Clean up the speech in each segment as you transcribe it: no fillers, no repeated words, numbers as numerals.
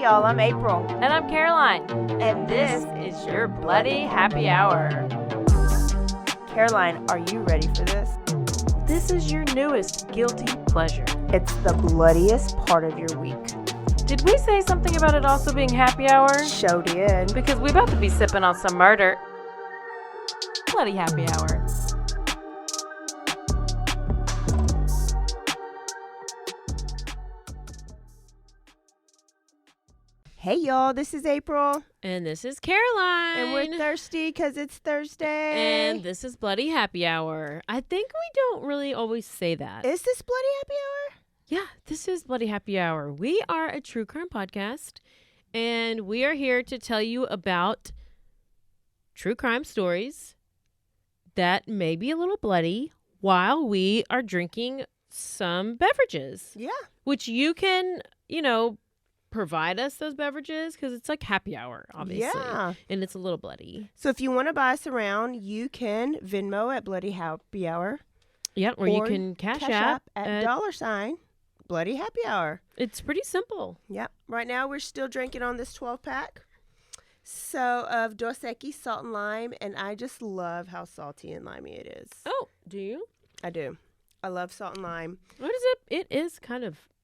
Hey y'all, I'm April. And I'm Caroline. And this is your Bloody Happy Hour. Caroline, are you ready for this? This is your newest guilty pleasure. It's the bloodiest part of your week. Did we say something about it also being happy hour? Show did. Because we're about to be sipping on some murder. Bloody Happy Hour. Hey y'all, this is April. And this is Caroline. And we're thirsty because it's Thursday. And this is Bloody Happy Hour. I think we don't really always say that. Is this Bloody Happy Hour? Yeah, this is Bloody Happy Hour. We are a true crime podcast, and we are here to tell you about true crime stories that may be a little bloody while we are drinking some beverages. Yeah. Which you can, provide us those beverages because it's like happy hour, obviously. Yeah. And it's a little bloody. So if you want to buy us around, you can Venmo at Bloody Happy Hour. Yeah, or you can Cash App at $ Bloody Happy Hour. It's pretty simple. Yep. Right now we're still drinking on this 12-pack. So of Dos Equis salt and lime, and I just love how salty and limey it is. Oh, do you? I do. I love salt and lime. What is it?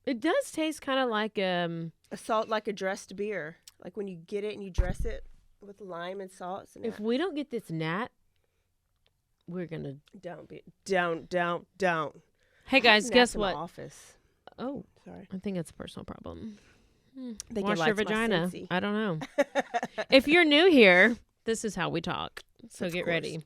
It does taste kind of like a salt, like a dressed beer. Like when you get it and you dress it with lime and salt. If we don't get this nat, we're gonna don't. Hey guys, guess in what? The office. Oh, sorry. I think it's a personal problem. Wash your vagina. I don't know. If you're new here, this is how we talk. So get ready.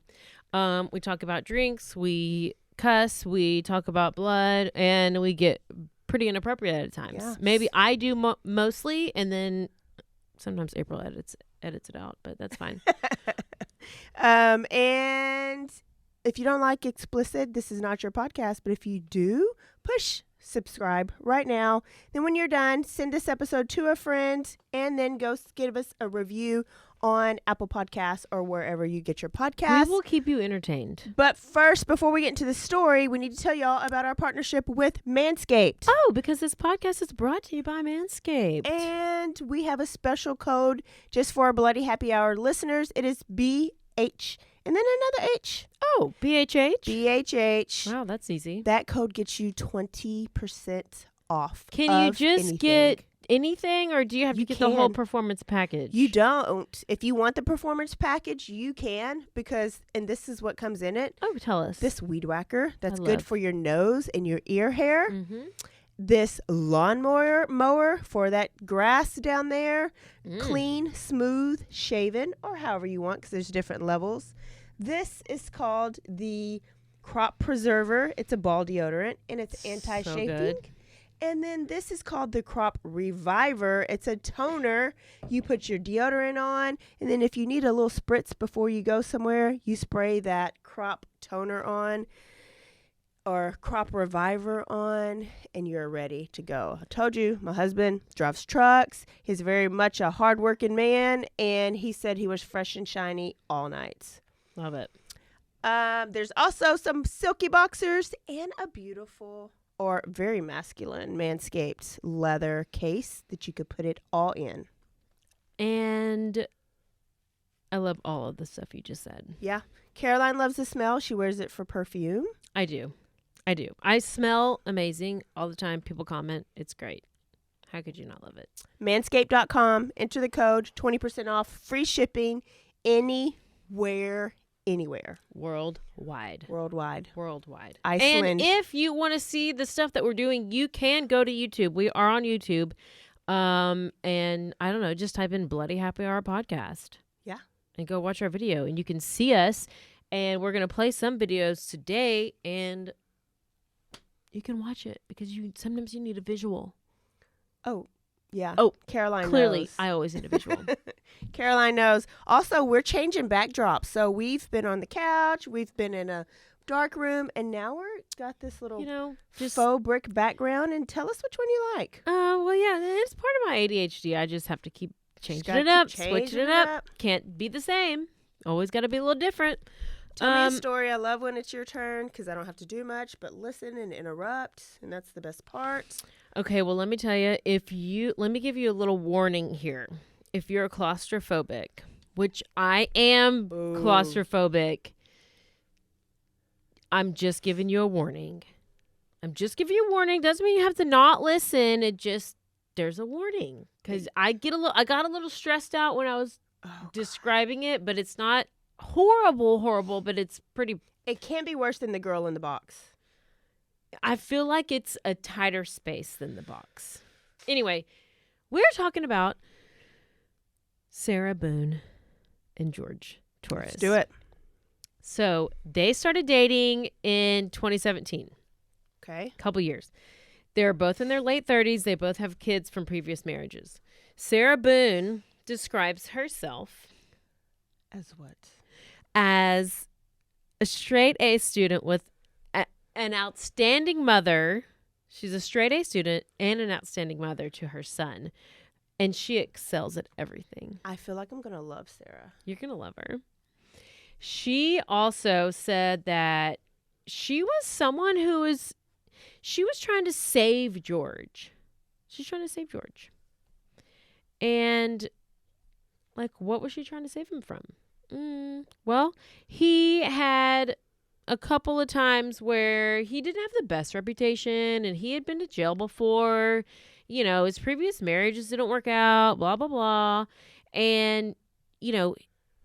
We talk about drinks. We cuss. We talk about blood, and we get pretty inappropriate at times. Yes. Maybe I do mostly, and then sometimes April edits it out, but that's fine. And if you don't like explicit, this is not your podcast. But if you do, push subscribe right now. Then when you're done, send this episode to a friend, and then go give us a review on Apple Podcasts or wherever you get your podcasts. We will keep you entertained. But first, before we get into the story, we need to tell y'all about our partnership with Manscaped. Oh, because this podcast is brought to you by Manscaped. And we have a special code just for our Bloody Happy Hour listeners. It is BH and then another H. Oh, BHH? BHH. Wow, that's easy. That code gets you 20% off. Can you just get anything, or do you have to get the whole performance package? You don't. If you want the performance package, you can, and this is what comes in it. Oh, tell us. This weed whacker that's good for your nose and your ear hair. Mm-hmm. This lawnmower for that grass down there. Clean, smooth, shaven, or however you want, because there's different levels. This is called the Crop Preserver. It's a ball deodorant, and it's anti-chafing. So and then this is called the Crop Reviver. It's a toner. You put your deodorant on, and then if you need a little spritz before you go somewhere, you spray that crop toner on or Crop Reviver on, and you're ready to go. I told you, my husband drives trucks. He's very much a hardworking man, and he said he was fresh and shiny all night. Love it. There's also some silky boxers and a beautiful or very masculine Manscaped leather case that you could put it all in. And I love all of the stuff you just said. Yeah. Caroline loves the smell. She wears it for perfume. I do. I smell amazing all the time. People comment. It's great. How could you not love it? Manscaped.com. Enter the code. 20% off. Free shipping. Anywhere. Worldwide. Iceland. And if you want to see the stuff that we're doing, you can go to YouTube. We are on YouTube. And I don't know, just type in Bloody Happy Hour podcast. Yeah. And go watch our video, and you can see us. And we're going to play some videos today, and you can watch it because sometimes you need a visual. Oh, yeah. Oh, Caroline clearly, knows. I always need a visual. Caroline knows. Also, we're changing backdrops. So we've been on the couch. We've been in a dark room. And now got this little faux brick background. And tell us which one you like. Well, yeah, it's part of my ADHD. I just have to keep changing it up, switching it up. Can't be the same. Always got to be a little different. Tell me a story. I love when it's your turn because I don't have to do much but listen and interrupt, and that's the best part. Okay, well, let me tell you, let me give you a little warning here. If you're claustrophobic, which I am claustrophobic, I'm just giving you a warning. Doesn't mean you have to not listen. There's a warning. Because I got a little stressed out when I was describing it, but it's not horrible, but it's pretty. It can be worse than the girl in the box. I feel like it's a tighter space than the box. Anyway, we're talking about Sarah Boone and George Torres. Let's do it. So they started dating in 2017. Okay. A couple years. They're both in their late 30s. They both have kids from previous marriages. Sarah Boone describes herself as what? As a straight A student with an outstanding mother. She's a straight A student and an outstanding mother to her son. And she excels at everything. I feel like I'm going to love Sarah. You're going to love her. She also said that she was someone she was trying to save George. She's trying to save George. And, like, what was she trying to save him from? Well, he had a couple of times where he didn't have the best reputation and he had been to jail before. You know, his previous marriages didn't work out, blah, blah, blah. And, you know,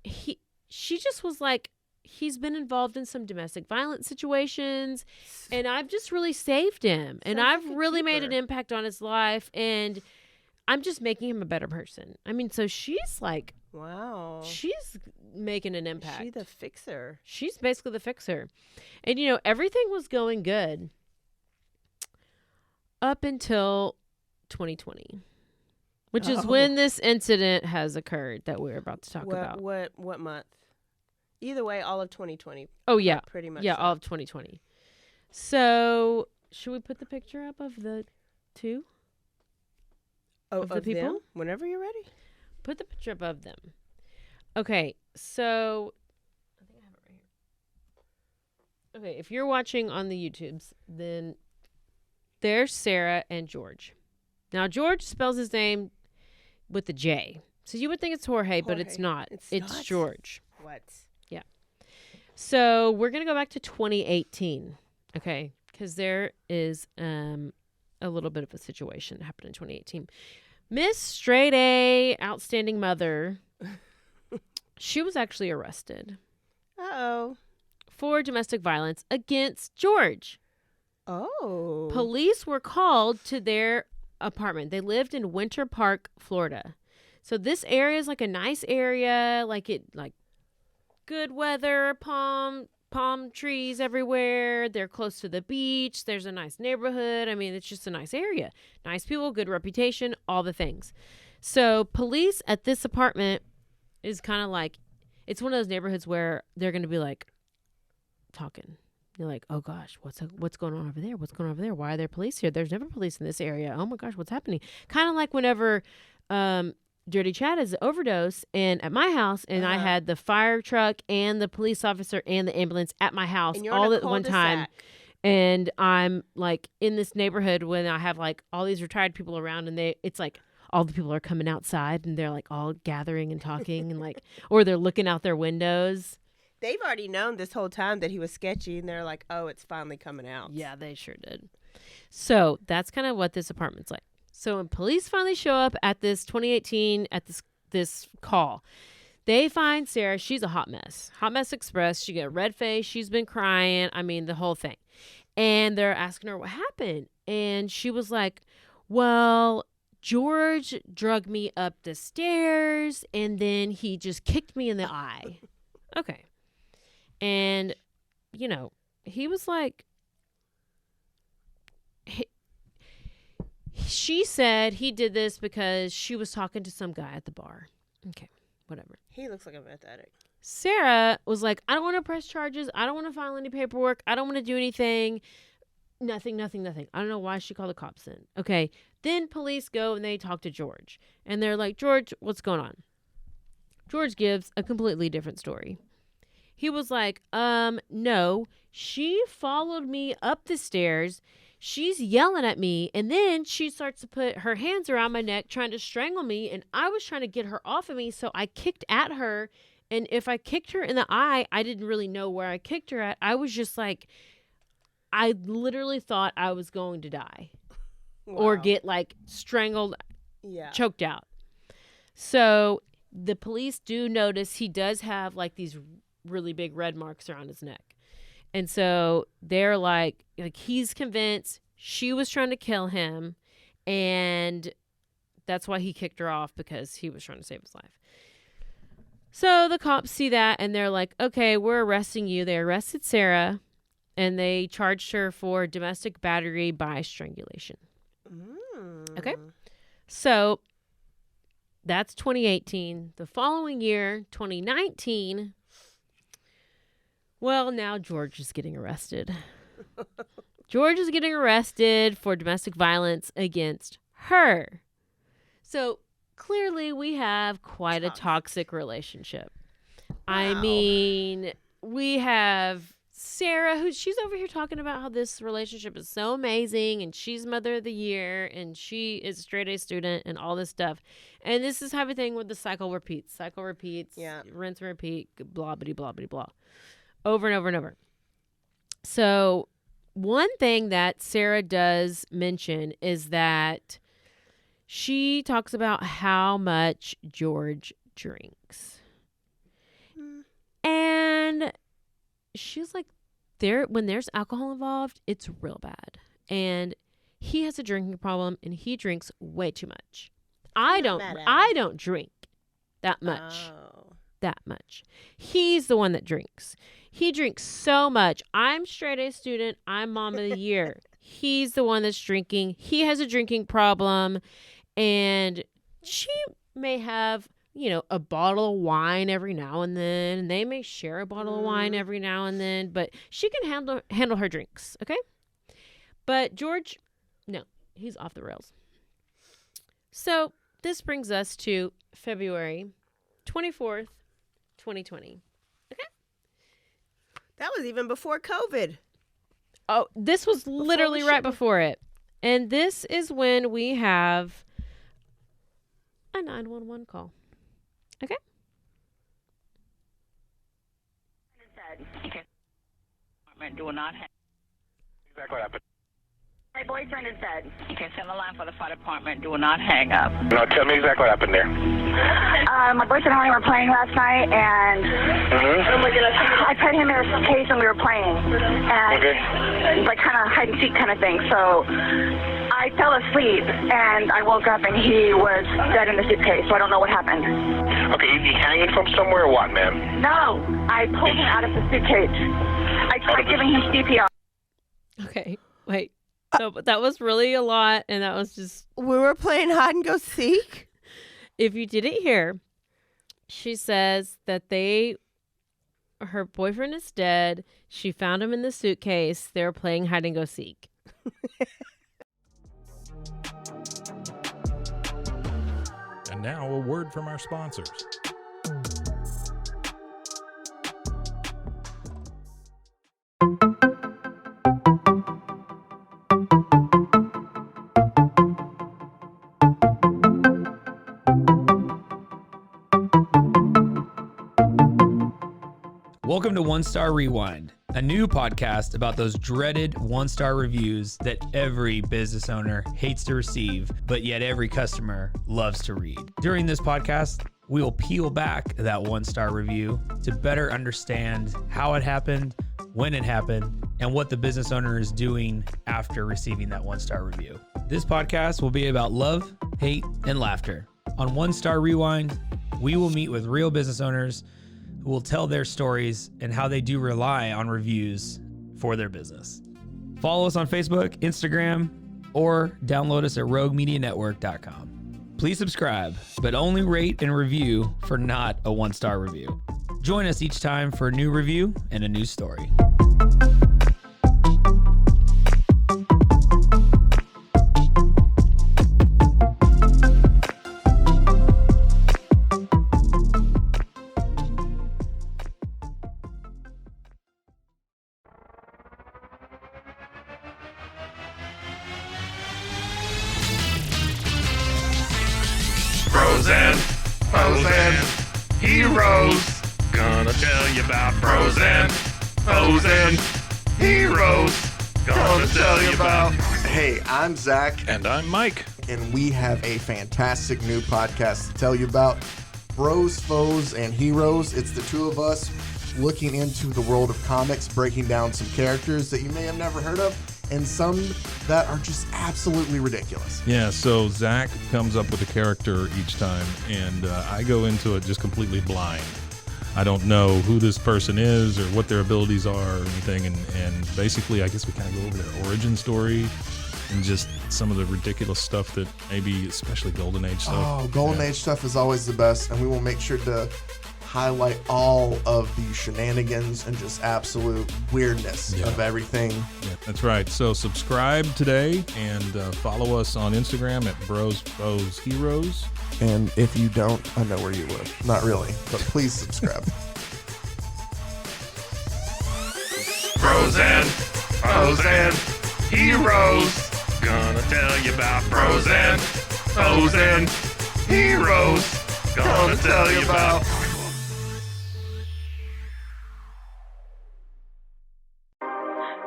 she just was like, he's been involved in some domestic violence situations and I've just really saved him. And I've really made an impact on his life and I'm just making him a better person. I mean, so she's like, wow, she's making an impact. She's the fixer. She's basically the fixer. And, you know, everything was going good up until 2020, which is when this incident has occurred that we're about to talk about. What month? Either way, all of 2020. Oh, yeah. Pretty much. Yeah, so. All of 2020. So, should we put the picture up of the two? Of the people? Them? Whenever you're ready. Put the picture up of them. Okay, so I think I have it right here. Okay, if you're watching on the YouTubes, then there's Sarah and George. Now, George spells his name with a J. So you would think it's Jorge, but it's not. It's George. What? Yeah. So we're going to go back to 2018, okay? Because there is a little bit of a situation that happened in 2018. Miss Straight A, outstanding mother, she was actually arrested. Uh-oh. For domestic violence against George. Oh. Police were called to their apartment. They lived in Winter Park, Florida. So this area is like a nice area, like good weather, palm trees everywhere. They're close to the beach. There's a nice neighborhood. I mean, it's just a nice area. Nice people, good reputation, all the things. So police at this apartment is kind of like, it's one of those neighborhoods where they're going to be like talking. You're like, oh gosh, what's going on over there? What's going on over there? Why are there police here? There's never police in this area. Oh my gosh, what's happening? Kind of like whenever Dirty Chad is overdose and at my house, and I had the fire truck and the police officer and the ambulance at my house all at one time. And I'm like in this neighborhood when I have like all these retired people around, and it's like all the people are coming outside and they're like all gathering and talking and like, or they're looking out their windows. They've already known this whole time that he was sketchy, and they're like, oh, it's finally coming out. Yeah, they sure did. So that's kind of what this apartment's like. So when police finally show up at this 2018, at this call, they find Sarah. She's a hot mess. Hot mess express. She got a red face. She's been crying. I mean, the whole thing. And they're asking her what happened. And she was like, well, George drug me up the stairs, and then he just kicked me in the eye. Okay. And, you know, he was like, she said he did this because she was talking to some guy at the bar. Okay, whatever. He looks like a meth addict. Sarah was like, I don't want to press charges. I don't want to file any paperwork. I don't want to do anything. Nothing. I don't know why she called the cops in. Okay, then police go and they talk to George. And they're like, George, what's going on? George gives a completely different story. He was like, no, she followed me up the stairs. She's yelling at me. And then she starts to put her hands around my neck, trying to strangle me. And I was trying to get her off of me. So I kicked at her. And if I kicked her in the eye, I didn't really know where I kicked her at. I was just like, I literally thought I was going to die. Wow. Or get like strangled, choked out. So the police do notice he does have like these really big red marks around his neck. And so they're like he's convinced she was trying to kill him, and that's why he kicked her off, because he was trying to save his life. So the cops see that and they're like, okay, we're arresting you. They arrested Sarah and they charged her for domestic battery by strangulation. Okay. So that's 2018. The following year, 2019, well, now George is getting arrested. George is getting arrested for domestic violence against her. So clearly we have quite a toxic relationship. Wow. I mean, we have Sarah, she's over here talking about how this relationship is so amazing and she's mother of the year and she is a straight A student and all this stuff. And this is everything with the cycle repeats, rinse and repeat, blah, blah, blah, blah, blah, over and over and over. So one thing that Sarah does mention is that she talks about how much George drinks. And she's like, when there's alcohol involved, it's real bad. And he has a drinking problem and he drinks way too much. I don't drink that much. Oh. That much. He's the one that drinks. He drinks so much. I'm straight A student. I'm mom of the year. He's the one that's drinking. He has a drinking problem. And she may have, a bottle of wine every now and then. And they may share a bottle of wine every now and then. But she can handle her drinks, okay? But George, no, he's off the rails. So this brings us to February 24th, 2020. Okay? That was even before COVID. Oh, this was literally right before it. And this is when we have a 911 call. Okay? Do not have. Exactly what happened. My boyfriend is dead. Okay, send the line for the fire department. Do not hang up. No, tell me exactly what happened there. My boyfriend and I were playing last night, and I put him in a suitcase and we were playing. And like kind of hide and seek kind of thing. So I fell asleep, and I woke up, and he was dead in the suitcase, so I don't know what happened. Okay, is he hanging from somewhere or what, ma'am? No, I pulled him out of the suitcase. I tried giving him CPR. Okay, wait. So that was really a lot, and that was just... We were playing hide and go seek? If you didn't hear, she says that her boyfriend is dead. She found him in the suitcase. They were playing hide and go seek. And now a word from our sponsors. Welcome to One Star Rewind, a new podcast about those dreaded one-star reviews that every business owner hates to receive, but yet every customer loves to read. During this podcast, we will peel back that one-star review to better understand how it happened, when it happened, and what the business owner is doing after receiving that one-star review. This podcast will be about love, hate, and laughter. On One Star Rewind, we will meet with real business owners who will tell their stories and how they do rely on reviews for their business. Follow us on Facebook, Instagram, or download us at roguemedianetwork.com. Please subscribe, but only rate and review for not a one-star review. Join us each time for a new review and a new story. Bros and heroes. Gonna tell you about bros and heroes. Gonna tell you about. Hey, I'm Zach. And I'm Mike. And we have a fantastic new podcast to tell you about. Bros, Foes, and Heroes. It's the two of us looking into the world of comics, breaking down some characters that you may have never heard of, and some that are just absolutely ridiculous. Yeah, so Zach comes up with a character each time, and I go into it just completely blind. I don't know who this person is or what their abilities are or anything, and basically I guess we kind of go over their origin story and just some of the ridiculous stuff that maybe, especially Golden Age stuff. Oh, Golden Age stuff is always the best, and we will make sure to highlight all of the shenanigans and just absolute weirdness of everything. Yeah, that's right. So subscribe today and follow us on Instagram at Bros, Foes, Heroes. And if you don't, I know where you live. Not really, but please subscribe. Bros and heroes. Gonna tell you about bros and heroes. Gonna tell you about.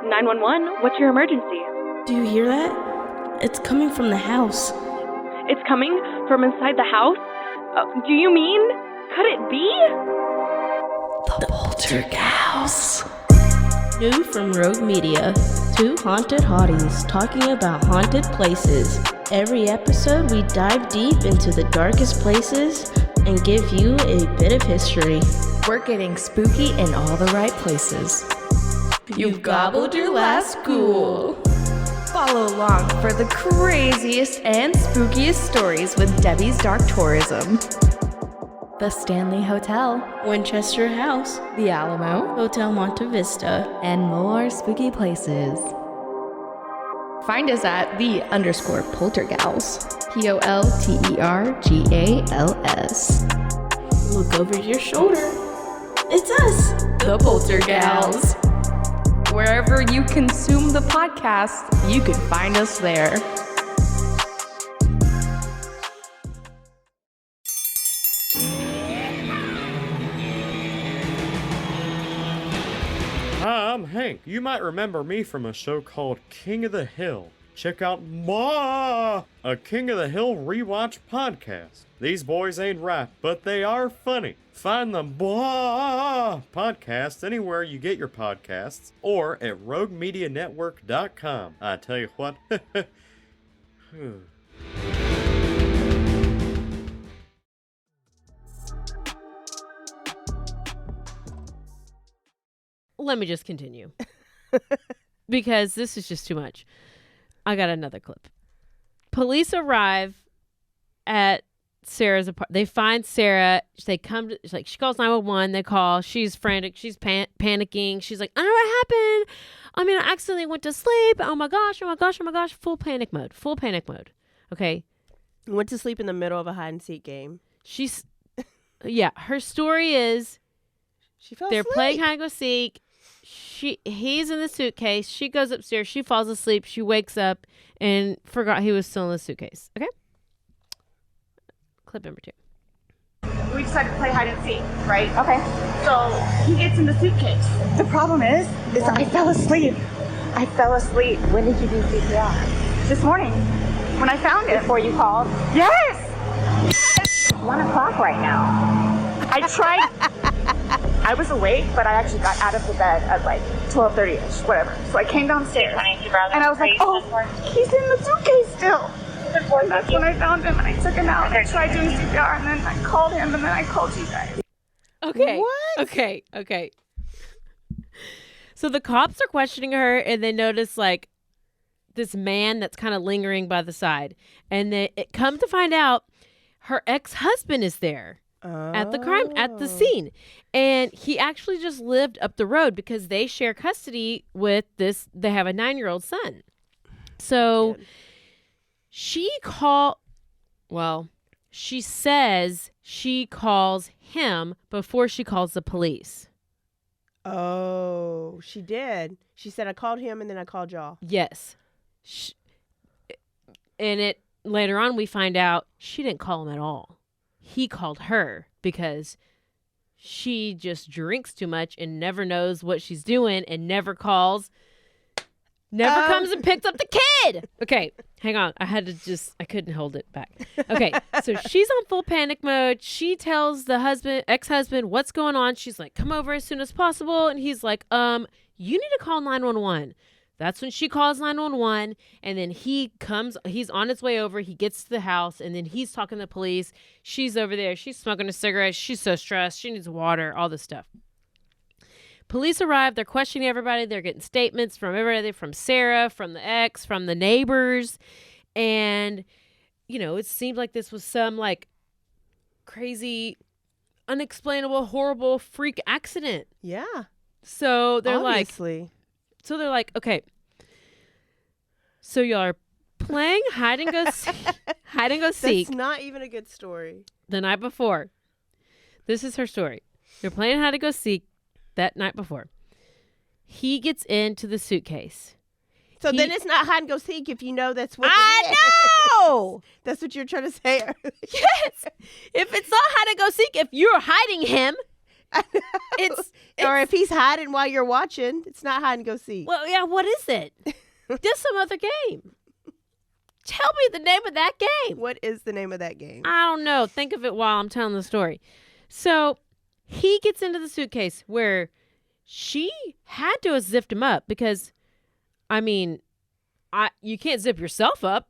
911, what's your emergency? Do you hear that? It's coming from the house. It's coming from inside the house? Do you mean? Could it be? The Poltergeist. New from Rogue Media. Two haunted hotties talking about haunted places. Every episode we dive deep into the darkest places and give you a bit of history. We're getting spooky in all the right places. You've gobbled your last ghoul. Follow along for the craziest and spookiest stories with Debbie's Dark Tourism. The Stanley Hotel, Winchester House, The Alamo, Hotel Monte Vista, and more spooky places. Find us at _Poltergals. POLTERGALS. Look over your shoulder. It's us, the Poltergals. Wherever you consume the podcast, you can find us there. Hi, I'm Hank. You might remember me from a show called King of the Hill. Check out a King of the Hill rewatch podcast. These boys ain't right, but they are funny. Find the podcast anywhere you get your podcasts or at roguemedianetwork.com. I tell you what. Let me just continue. Because this is just too much. I got another clip. Police arrive at Sarah's apartment. They find Sarah. They come to, she calls 911. They call. She's frantic. She's panicking. She's like, I don't know what happened. I mean, I accidentally went to sleep. Oh my gosh. Full panic mode. Okay. Went to sleep in the middle of a hide and seek game. Her story is they're asleep. playing hide and seek. He's in the suitcase. She goes upstairs. She falls asleep. She wakes up and forgot he was still in the suitcase. Okay. Clip number 2. We decided to play hide and seek, right? Okay. So he gets in the suitcase. The problem is I fell asleep. When did you do CPR? This morning, when I found it. Before you called? Yes! It's 1 o'clock right now. I tried. I was awake, but I actually got out of the bed at like 12:30ish, whatever. So I came downstairs, and I was like, oh, he's in the suitcase still. And that's when I found him, and I took him out, and I tried doing CPR, and then I called him, and then I called you guys. Okay. What? Okay. So the cops are questioning her, and they notice like this man that's kind of lingering by the side, and it come to find out her ex-husband is there. At the scene, and he actually just lived up the road because they share custody with this. They have a 9-year-old son. So she says she calls him before she calls the police. Oh, she did. She said, I called him and then I called y'all. Yes. And later on we find out she didn't call him at all. he called her because she just drinks too much and never knows what she's doing and never calls. Never comes and picks up the kid. Okay, hang on. I couldn't hold it back. Okay, so she's on full panic mode. She tells the ex-husband what's going on. She's like, come over as soon as possible. And he's like, you need to call 911. That's when she calls 911. And then he's on his way over. He gets to the house and then he's talking to the police. She's over there. She's smoking a cigarette. She's so stressed. She needs water, all this stuff. Police arrive. They're questioning everybody. They're getting statements from everybody, from Sarah, from the ex, from the neighbors. And, it seemed like this was some like crazy, unexplainable, horrible freak accident. Yeah. So they're Obviously. like, okay. So y'all are playing hide and go seek. That's not even a good story. The night before. This is her story. They're playing hide and go seek. That night before, he gets into the suitcase. So then it's not hide and go seek if you know that's what I know. That's what you're trying to say. Yes. If it's not hide and go seek, if you're hiding him, it's or if he's hiding while you're watching, it's not hide and go seek. Well, yeah. What is it? Just some other game. Tell me the name of that game. What is the name of that game? I don't know. Think of it while I'm telling the story. So. He gets into the suitcase where she had to have zipped him up because, you can't zip yourself up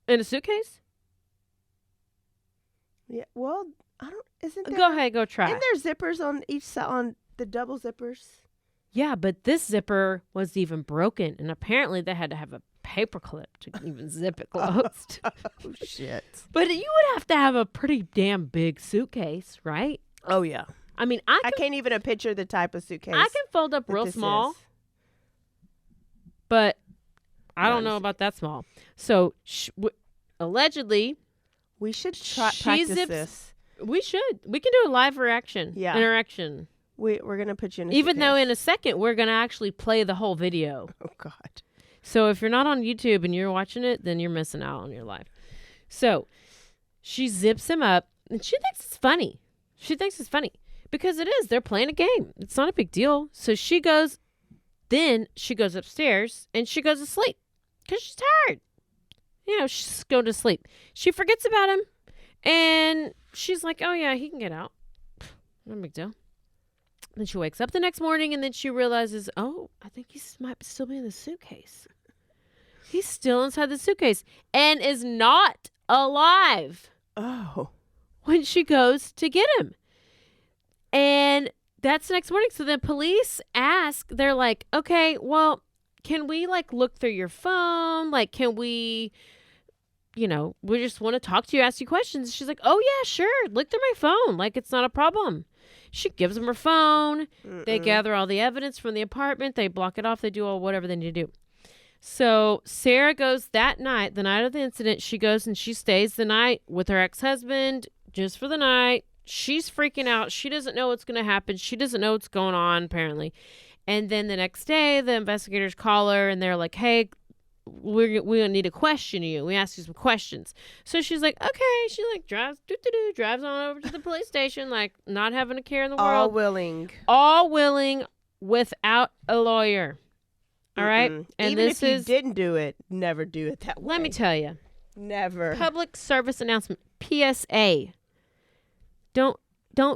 in a suitcase. Yeah, well, isn't there? Go ahead, go try. Isn't there zippers on each side, on the double zippers? Yeah, but this zipper was even broken, and apparently they had to have a paper clip to even zip it closed. Oh, shit. But you would have to have a pretty damn big suitcase, right? Oh, yeah. I can't even picture the type of suitcase. I can fold up real small, but I don't know about that small. So, allegedly, we should practice this. We should. We can do a live reaction. Yeah. Interaction. We're going to put you in a Even suitcase. though in a second, we're going to actually play the whole video. Oh, God. So if you're not on YouTube and you're watching it, then you're missing out on your life. So she zips him up and she thinks it's funny. Because it is. They're playing a game. It's not a big deal. So she goes upstairs and she goes to sleep because she's tired. She's going to sleep. She forgets about him and she's like, oh, yeah, he can get out. No big deal. Then she wakes up the next morning and then she realizes, oh, I think he might still be in the suitcase. He's still inside the suitcase and is not alive. Oh. When she goes to get him. And that's the next morning. So then police ask, they're like, okay, well, can we look through your phone? Can we, we just want to talk to you, ask you questions. She's like, oh, yeah, sure. Look through my phone. It's not a problem. She gives them her phone. They gather all the evidence from the apartment. They block it off. They do whatever they need to do. So Sarah goes that night, the night of the incident. She goes and she stays the night with her ex-husband just for the night. She's freaking out. She doesn't know what's going to happen. She doesn't know what's going on, apparently. And then the next day, the investigators call her and they're like, hey, we need to question you. We ask you some questions. So she's like, okay. She drives on over to the police station, not having a care in the world. All willing without a lawyer. All right. And even if you didn't do it, never do it that way. Let me tell you. Never. Public service announcement. PSA. Don't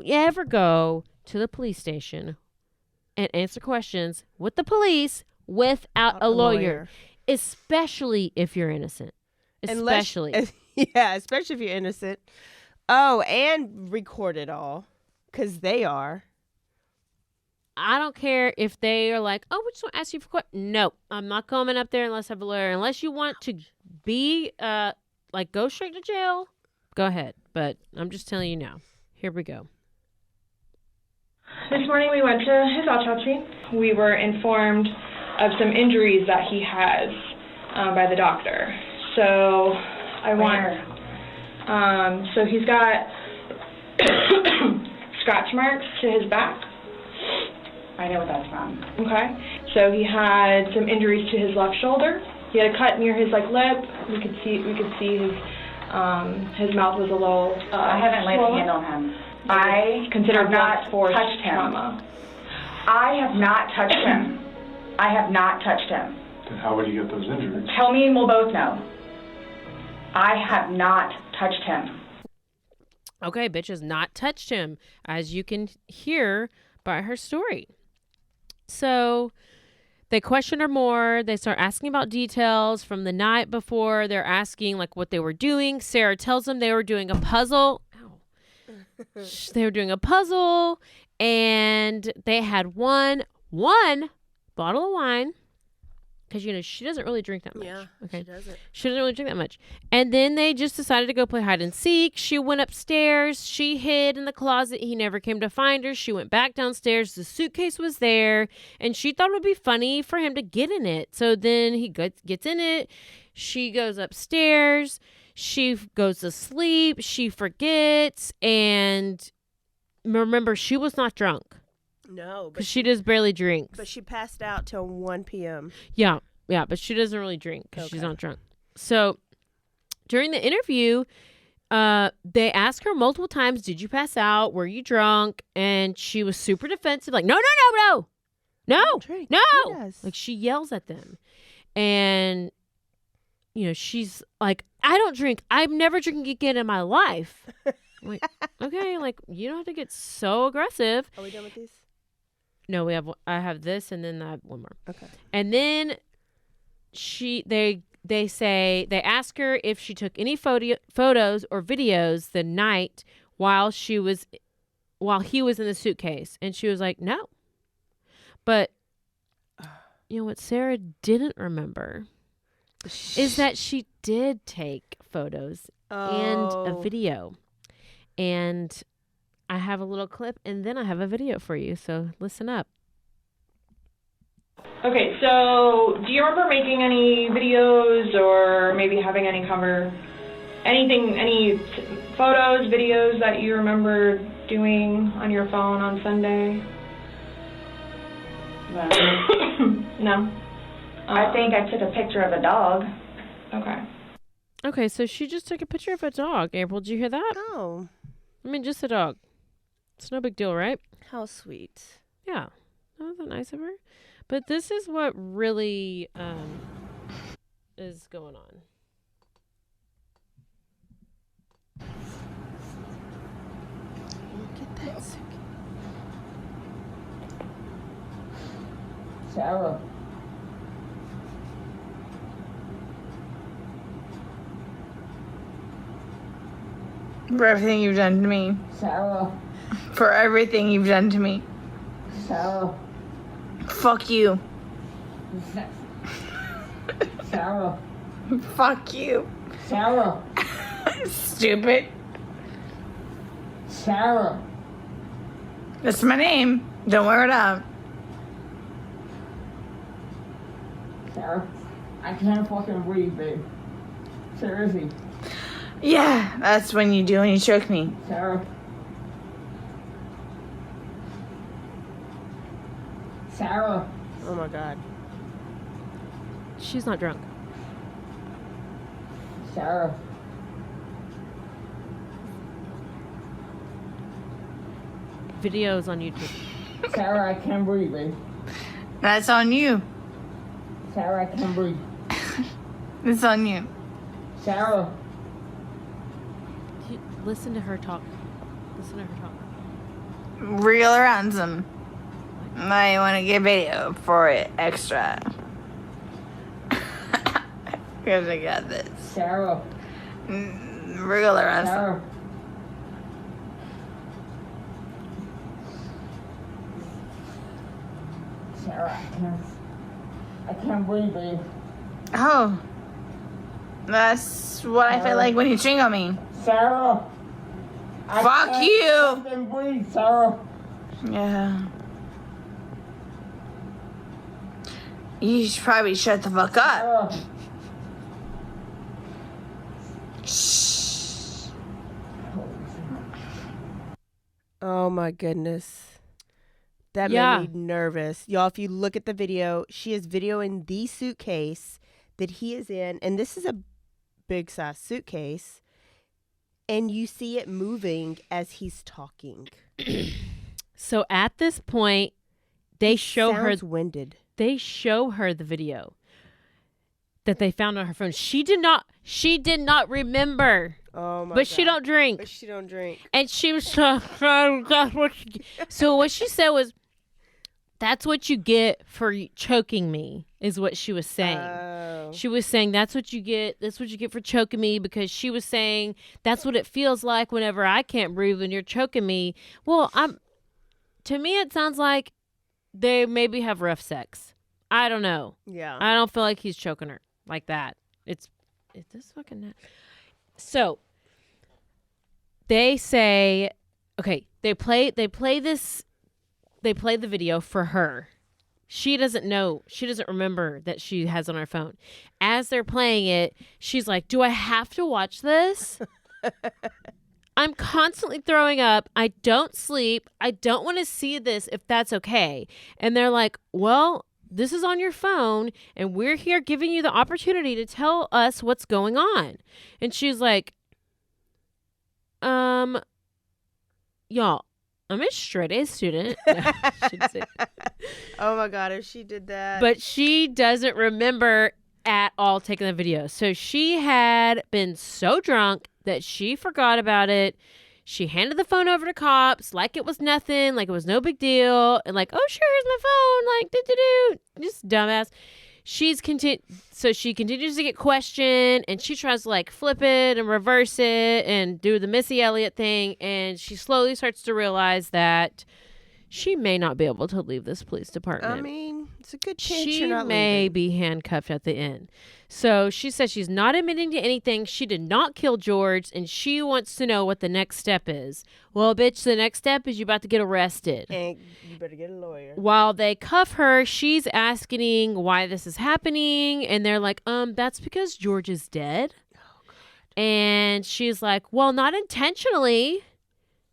ever go to the police station and answer questions with the police without a lawyer. Especially if you're innocent. Especially if you're innocent. Oh, and record it all. Because they are. I don't care if they are like, oh, we just want to ask you for questions. No, I'm not coming up there unless I have a lawyer. Unless you want to be, go straight to jail, go ahead. But I'm just telling you now. Here we go. This morning we went to his autopsy. We were informed of some injuries that he has by the doctor. So so he's got scratch marks to his back. I know what that's from. Okay. So he had some injuries to his left shoulder. He had a cut near his lip. We could see his His mouth was a little. I haven't laid a hand on him. I considered have not forced touched him. trauma. I have not touched him. I have not touched him. Then how would you get those injuries? Tell me and we'll both know. I have not touched him. Okay, bitch has not touched him, as you can hear by her story. So they question her more. They start asking about details from the night before. They're asking like what they were doing. Sarah tells them they were doing a puzzle. Ow. They were doing a puzzle, and they had one bottle of wine. Because, she doesn't really drink that much. Yeah, okay. she doesn't. She doesn't really drink that much. And then they just decided to go play hide and seek. She went upstairs. She hid in the closet. He never came to find her. She went back downstairs. The suitcase was there. And she thought it would be funny for him to get in it. So then he gets in it. She goes upstairs. She goes to sleep. She forgets. And remember, she was not drunk. No, because she just barely drinks. But she passed out till 1 p.m. Yeah, but she doesn't really drink because she's not drunk. So during the interview, they asked her multiple times, "Did you pass out? Were you drunk?" And she was super defensive, like, "No, like she yells at them, and she's like, "I don't drink. I've never drinking again in my life." I'm like, okay, like you don't have to get so aggressive. Are we done with these? No, I have this, and then I have one more. Okay. And then they ask her if she took any photos or videos the night while he was in the suitcase, and she was like, no. But what Sarah didn't remember is that she did take photos and a video, and I have a little clip, and then I have a video for you, so listen up. Okay, so do you remember making any videos or maybe having any photos, videos that you remember doing on your phone on Sunday? No. I think I took a picture of a dog. Okay, so she just took a picture of a dog. April, did you hear that? Oh. I mean, just a dog. It's no big deal, right? How sweet. Yeah. That wasn't nice of her. But this is what really is going on. Look at that suitcase. Sarah. For everything you've done to me. Sarah. For everything you've done to me. Sarah. Fuck you. Sarah. Fuck you. Sarah. Stupid. Sarah. That's my name. Don't wear it out. Sarah. I can't fucking breathe, babe. Seriously. Yeah, that's when you do when you choke me. Sarah. Sarah. Oh my God. She's not drunk. Sarah. Videos on YouTube. Sarah, I can't breathe, babe. That's on you. Sarah, I can't breathe. It's on you. Sarah. Listen to her talk. Listen to her talk. Real or ransom. I want to get video for it extra. Because I got this. Sarah. Real or ransom. Sarah. Sarah, I can't breathe, babe. Oh. That's what I feel like when you ching on me. Sarah. Fuck you. I can't breathe, Sarah. Yeah. You should probably shut the fuck up. Sarah. Shh. Oh my goodness. That Yeah. made me nervous. Y'all, if you look at the video, she is videoing the suitcase that he is in, and this is a big size suitcase, and you see it moving as he's talking. So at this point, they show her winded. They show her the video that they found on her phone. She did not remember. Oh my But God. she don't drink. But she don't drink. And she was so what she said was, that's what you get for choking me, is what she was saying. Oh. She was saying that's what you get for choking me, because she was saying that's what it feels like whenever I can't breathe when you're choking me. Well, to me it sounds like they maybe have rough sex. I don't know. Yeah. I don't feel like he's choking her like that. Is this fucking So they say, okay, they play the video for her. She doesn't know. She doesn't remember that she has on her phone. As they're playing it, she's like, do I have to watch this? I'm constantly throwing up. I don't sleep. I don't want to see this if that's okay. And they're like, well, this is on your phone and we're here giving you the opportunity to tell us what's going on. And she's like, y'all, I'm a straight A student. No, she didn't say that. Oh my God, if she did that. But she doesn't remember at all taking the video. So she had been so drunk that she forgot about it. She handed the phone over to cops like it was nothing, like it was no big deal. And like, oh, sure, here's my phone. Like, just dumbass. So she continues to get questioned, and she tries to like flip it and reverse it and do the Missy Elliott thing. And she slowly starts to realize that she may not be able to leave this police department. I mean, it's a good chance She you're not may leaving. be handcuffed at the end. So she says she's not admitting to anything. She did not kill George, and she wants to know what the next step is. Well, bitch, the next step is you're about to get arrested. And you better get a lawyer. While they cuff her, she's asking why this is happening, and they're like, that's because George is dead. Oh, God. And she's like, well, not intentionally.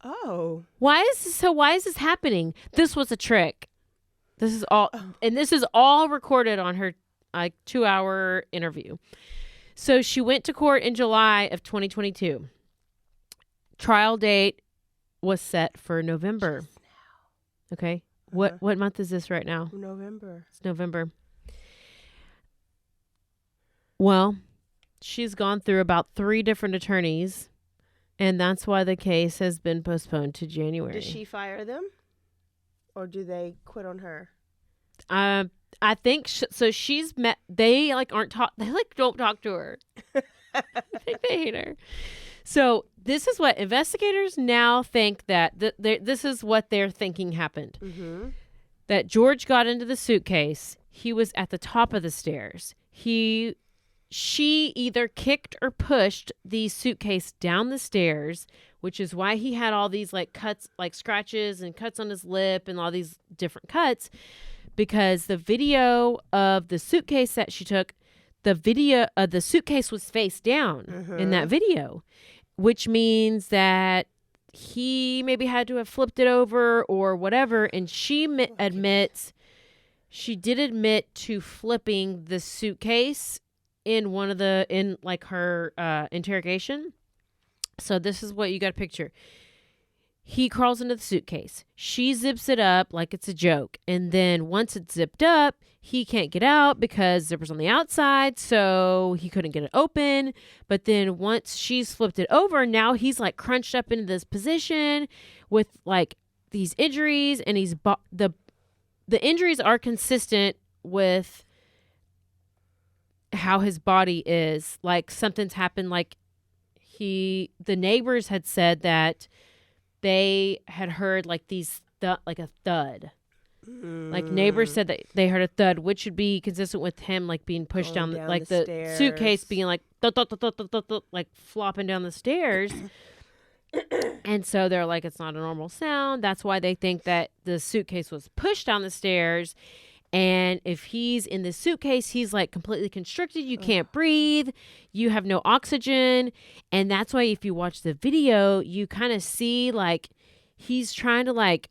Oh. Why is this happening? This was a trick. This is all, and this is all recorded on her 2-hour interview. So she went to court in July of 2022. Trial date was set for November. Okay. What month is this right now? November. It's November. Well, she's gone through about 3 different attorneys, and that's why the case has been postponed to January. Does she fire them? Or do they quit on her? I think so. She's met. They like aren't talk. They like don't talk to her. I think they hate her. So this is what investigators now think that this is what they're thinking happened. Mm-hmm. That George got into the suitcase. He was at the top of the stairs. She either kicked or pushed the suitcase down the stairs, which is why he had all these like cuts, like scratches and cuts on his lip and all these different cuts. Because the video of the suitcase that she took, the video of the suitcase was face down in that video, which means that he maybe had to have flipped it over or whatever. And she admit to flipping the suitcase in her interrogation. So this is what you got to picture. He crawls into the suitcase. She zips it up like it's a joke. And then once it's zipped up, he can't get out because zipper's on the outside, so he couldn't get it open. But then once she's flipped it over, now he's like crunched up into this position with like these injuries, and the injuries are consistent with how his body is. Like something's happened. Like the neighbors had said that they had heard like like a thud. Like neighbors said that they heard a thud, which would be consistent with him like being pushed down like the suitcase being like like flopping down the stairs. And so they're like, it's not a normal sound. That's why they think that the suitcase was pushed down the stairs. And if he's in the suitcase, he's like completely constricted. You can't breathe. You have no oxygen. And that's why if you watch the video, you kind of see like he's trying to like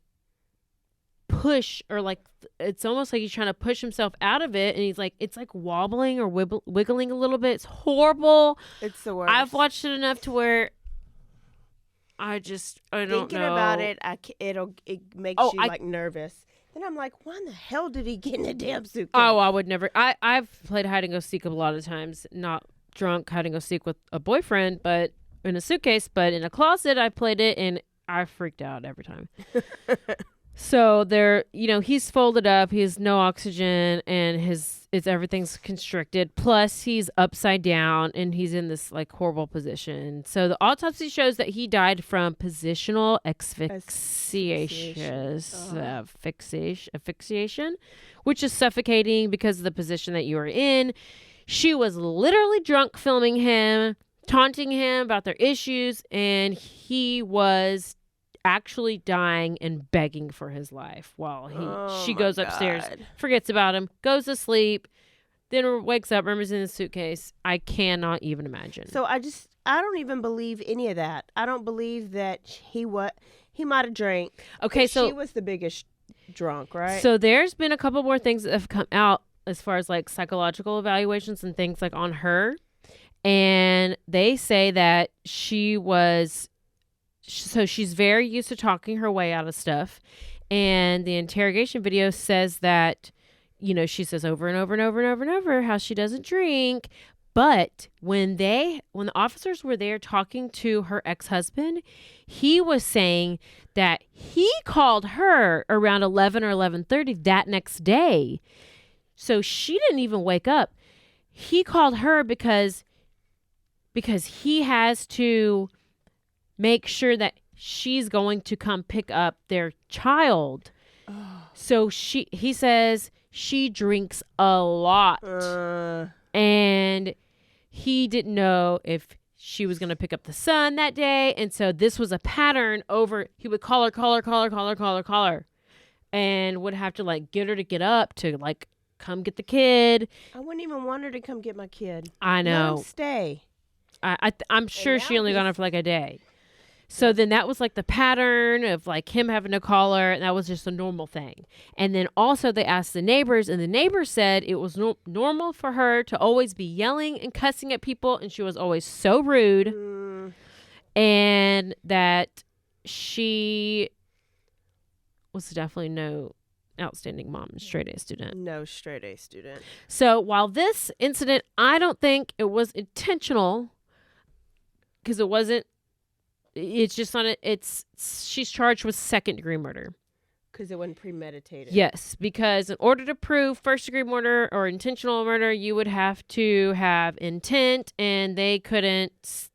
push, or like it's almost like he's trying to push himself out of it. And he's like, it's like wobbling or wiggling a little bit. It's horrible. It's the worst. I've watched it enough to where I don't Thinking know. about it, it makes you like nervous. Then I'm like, why in the hell did he get in a damn suitcase? Oh, I would never. I've played hide and go seek a lot of times. Not drunk hide and go seek with a boyfriend, but in a suitcase. But in a closet, I played it and I freaked out every time. So there, he's folded up. He has no oxygen, and everything's constricted. Plus, he's upside down, and he's in this like horrible position. So the autopsy shows that he died from positional asphyxiation, which is suffocating because of the position that you are in. She was literally drunk, filming him, taunting him about their issues, and he was actually dying and begging for his life while she goes upstairs, forgets about him, goes to sleep, then wakes up, remembers in the suitcase. I cannot even imagine. So I don't even believe any of that. I don't believe that he might have drank. Okay, so she was the biggest drunk, right? So there's been a couple more things that have come out as far as like psychological evaluations and things like on her, and they say that she's very used to talking her way out of stuff. And the interrogation video says that, she says over and over and over and over and over how she doesn't drink. But when the officers were there talking to her ex-husband, he was saying that he called her around 11 or 11:30 that next day. So she didn't even wake up. He called her because he has to make sure that she's going to come pick up their child. So he says she drinks a lot. And he didn't know if she was going to pick up the son that day. And so this was a pattern over. He would call her, and would have to like get her to get up to like come get the kid. I wouldn't even want her to come get my kid. I know. Let him stay. I'm sure she only got her for like a day. So then that was like the pattern of like him having to call her, and that was just a normal thing. And then also they asked the neighbors, and the neighbors said it was normal for her to always be yelling and cussing at people, and she was always so rude, and that she was definitely no outstanding mom and straight A student. No straight A student. So while this incident, I don't think it was intentional, because it wasn't. It's just not. She's charged with second-degree murder. Because it wasn't premeditated. Yes, because in order to prove first-degree murder or intentional murder, you would have to have intent, and they couldn't,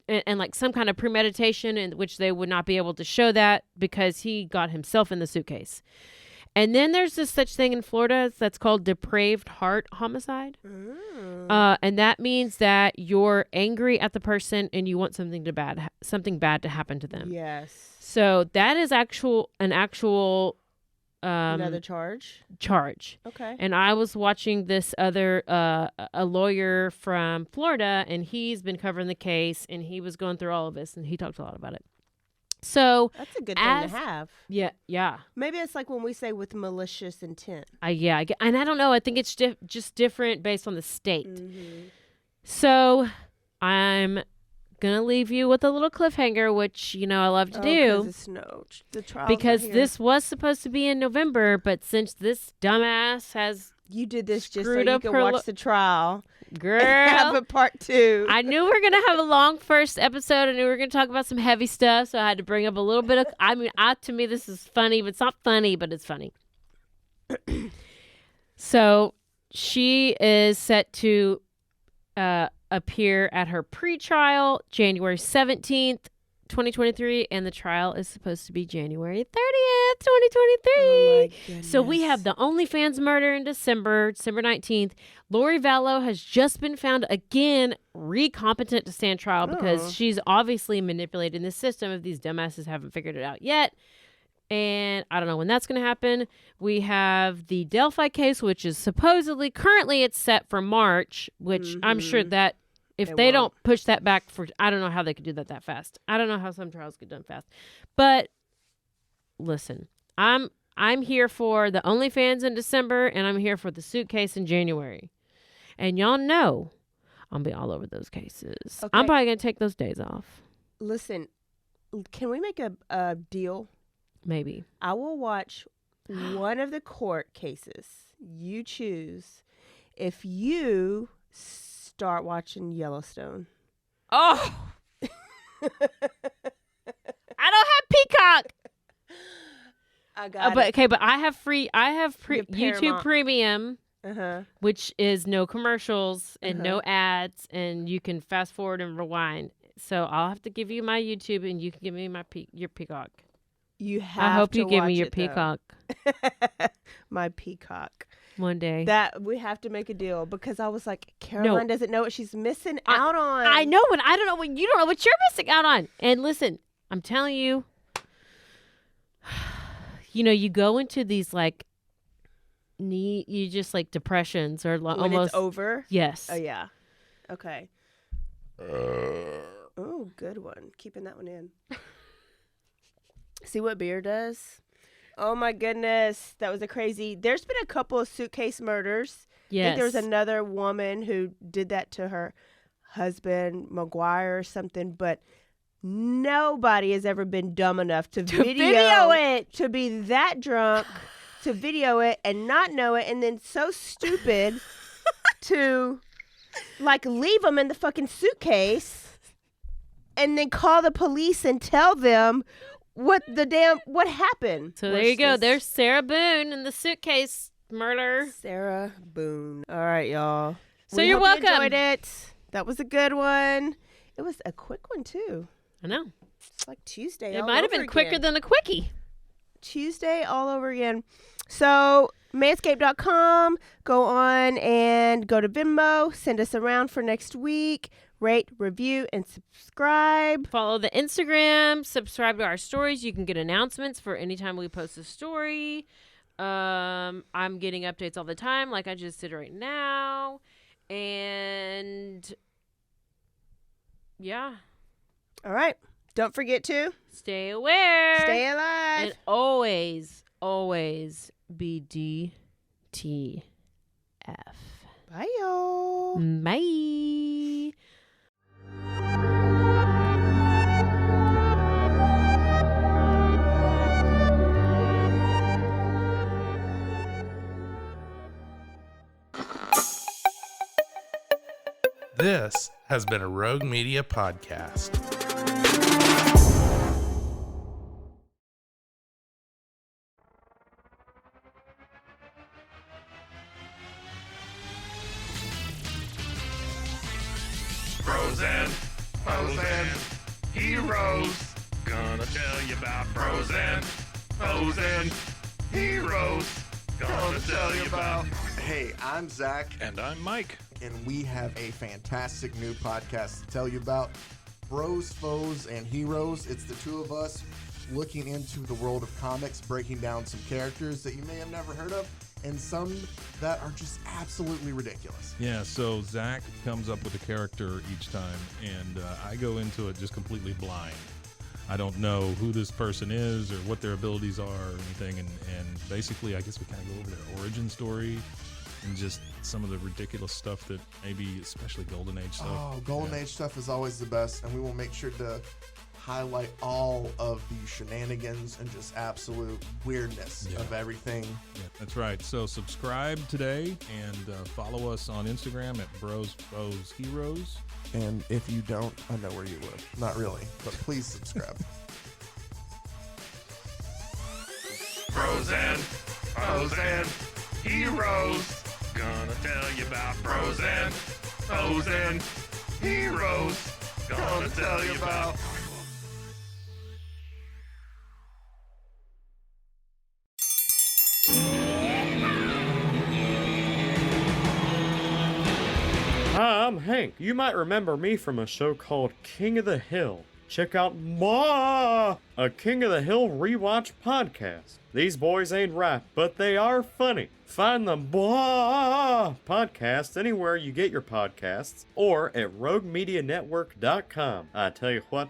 and like some kind of premeditation, in which they would not be able to show that because he got himself in the suitcase. And then there's this such thing in Florida that's called depraved heart homicide. And that means that you're angry at the person and you want something bad to happen to them. Yes. So that is an actual another charge. Okay. And I was watching this other a lawyer from Florida, and he's been covering the case, and he was going through all of this, and he talked a lot about it. So that's a good thing to have. Yeah. Maybe it's like when we say with malicious intent. And I don't know. I think it's just different based on the state. So I'm gonna leave you with a little cliffhanger, which I love to do. The trial's because not here. this was supposed to be in November, but since this dumbass has did this just so you could watch the trial. Girl, have a part 2. I knew we were going to have a long first episode. I knew we were going to talk about some heavy stuff, so I had to bring up a little bit of... to me, this is funny, but it's not funny, but it's funny. So, she is set to appear at her pre-trial January 17th, 2023, and the trial is supposed to be January 30th, 2023. Oh my goodness. So we have the OnlyFans murder in December 19th. Lori Vallow has just been found again recompetent to stand trial because she's obviously manipulating the system if these dumbasses haven't figured it out yet. And I don't know when that's going to happen. We have the Delphi case, which is currently it's set for March, which I'm sure that if they don't push that back I don't know how they could do that fast. I don't know how some trials get done fast. But listen, I'm here for the OnlyFans in December, and I'm here for the Suitcase in January. And y'all know I'll be all over those cases. Okay. I'm probably going to take those days off. Listen, Can we make a deal? Maybe. I will watch one of the court cases. You choose. If you start watching Yellowstone. Oh! I don't have Peacock. I got but it. okay, but I have YouTube Paramount. Premium, which is no commercials and no ads, and you can fast forward and rewind. So I'll have to give you my YouTube, and you can give me your Peacock. You have. I hope to you give me watch your it, though. Peacock. My Peacock. One day. That we have to make a deal because I was like, Caroline doesn't know what she's missing out on. I know, but I don't know what you don't know what you're missing out on. And listen, I'm telling you, you go into these like you just like depressions or when almost it's over. Yes. Oh yeah. Okay. Oh, good one. Keeping that one in. See what beer does? Oh my goodness, that was a crazy. There's been a couple of suitcase murders. Yes. I think there was another woman who did that to her husband, McGuire or something, but nobody has ever been dumb enough to video it. To be that drunk, to video it and not know it, and then so stupid to like leave them in the fucking suitcase and then call the police and tell them what happened. So there you go. There's Sarah Boone in the Suitcase murder. Sarah Boone. All right, y'all. So you're welcome. You enjoyed it. That was a good one. It was a quick one too. I know. It's like Tuesday. It might have been quicker than a quickie. Tuesday all over again. So manscaped.com. Go on and go to Venmo. Send us around for next week. Rate, review, and subscribe. Follow the Instagram. Subscribe to our stories. You can get announcements for anytime we post a story. I'm getting updates all the time, like I just did right now. And yeah. All right. Don't forget to stay aware. Stay alive. And always, always be DTF. Bye, y'all. Bye. This has been a Rogue Media podcast. Frozen, heroes. Gonna tell you about frozen heroes. Gonna tell you about. Hey, I'm Zach. And I'm Mike. And we have a fantastic new podcast to tell you about. Bros, Foes, and Heroes. It's the two of us looking into the world of comics, breaking down some characters that you may have never heard of, and some that are just absolutely ridiculous. Yeah, so Zach comes up with a character each time, and I go into it just completely blind. I don't know who this person is or what their abilities are or anything, and basically I guess we kind of go over their origin story and just some of the ridiculous stuff that maybe, especially Golden Age stuff. Oh, Golden Age stuff is always the best, and we will make sure to highlight all of the shenanigans and just absolute weirdness of everything. Yeah, that's right. So subscribe today and follow us on Instagram at Bros, Foes, Heroes. And if you don't, I know where you live. Not really, but please subscribe. Frozen heroes. Gonna tell you about frozen heroes. Gonna tell you about. Hi, I'm Hank. You might remember me from a show called King of the Hill. Check out a King of the Hill rewatch podcast. These boys ain't rap, but they are funny. Find the podcast anywhere you get your podcasts or at roguemedianetwork.com. I tell you what.